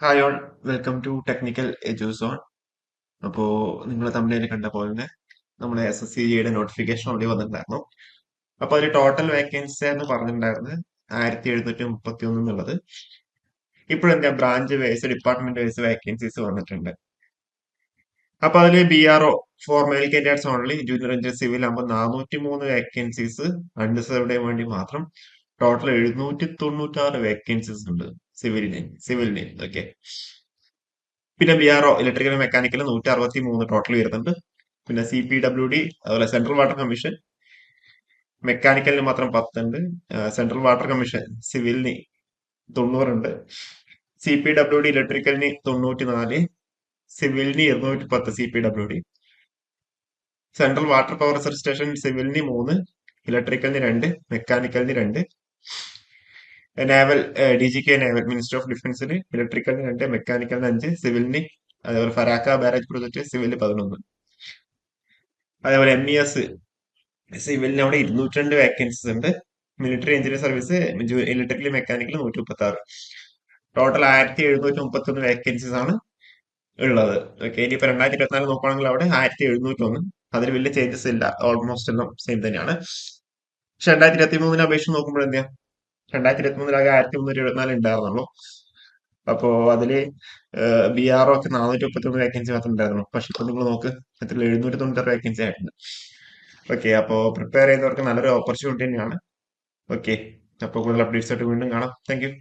Hi all, welcome to technical Eduzone. അപ്പോൾ നിങ്ങൾ തമ്മിൽ കണ്ട പോലെ തന്നെ നമ്മുടെ എസ് എസ് സി ജിയുടെ നോട്ടിഫിക്കേഷൻ ഓൾറെഡി വന്നിട്ടുണ്ടായിരുന്നു. അപ്പോൾ അതിൽ ടോട്ടൽ വേക്കൻസി എന്ന് പറഞ്ഞിട്ടുണ്ടായിരുന്നത് 1731 എന്നുള്ളത്. ഇപ്പോഴെന്താ branch wise department wise vacancies വന്നിട്ടുണ്ട്. അപ്പൊ അതിൽ BRO for male candidates only junior engineer civil ആകുമ്പോൾ 403 വേക്കൻസീസ് അൺഡിസേർവ്ഡ് വേണ്ടി മാത്രം. ടോട്ടൽ 796 വേക്കൻസീസ് ഉണ്ട് സിവിലിന്. ഓക്കെ. പിന്നെ BRO ഇലക്ട്രിക്കൽ മെക്കാനിക്കൽ 163 ടോട്ടൽ വരുന്നുണ്ട്. പിന്നെ CPWD അതുപോലെ സെൻട്രൽ വാട്ടർ കമ്മീഷൻ മെക്കാനിക്കലിന് മാത്രം 10 ഉണ്ട്. സെൻട്രൽ വാട്ടർ കമ്മീഷൻ സിവിലിന് 90 ഉണ്ട്. CPWD ഇലക്ട്രിക്കലിന് 94, സിവിലിന് 210 CPWD. Central water power research station സിവിലിന് 3, ഇലക്ട്രിക്കലിന് 2, മെക്കാനിക്കലിന് 2. Naval DGK naval minister of ഡിഫൻസിന് ഇലക്ട്രിക്കലിന് 2, മെക്കാനിക്കലിന് 5, സിവിലിന് അതേപോലെ ഫറാക്ക ബാരേജ് പ്രോജക്ട് സിവിലിന് 11. അതേപോലെ MES സിവിലിന് അവിടെ 202 വേക്കൻസീസ് ഉണ്ട്. Military engineer service electrical mechanical 136. Total 1731 vacancies ആണ് ഉള്ളത്. ഓക്കെ. ഇനിയിപ്പോ 2024 നോക്കുകയാണെങ്കിൽ അവിടെ 1701. അതിൽ വലിയ ചേഞ്ചസ് ഇല്ല, ഓൾമോസ്റ്റ് എല്ലാം സെയിം തന്നെയാണ്. പക്ഷെ 2023 അപേക്ഷിച്ച് നോക്കുമ്പോൾ എന്താ 2023 ആകെ 1374 ഉണ്ടായിരുന്നുള്ളൂ. അപ്പോ അതില് BRO ഒക്കെ 431 വേക്കൻസി മാത്രം ഉണ്ടായിരുന്നു. പക്ഷെ ഇപ്പൊ നിങ്ങൾ നോക്ക് എത്ര 796 വേക്കൻസി ആയിട്ടുണ്ട്. ഓക്കെ. അപ്പോ പ്രിപ്പയർ ചെയ്യുന്നവർക്ക് നല്ലൊരു ഓപ്പർച്യൂണിറ്റി തന്നെയാണ്. ഓക്കെ. അപ്പോൾ കൂടുതൽ അപ്ഡേറ്റ്സ് ആയിട്ട് വീണ്ടും കാണാം. Thank you.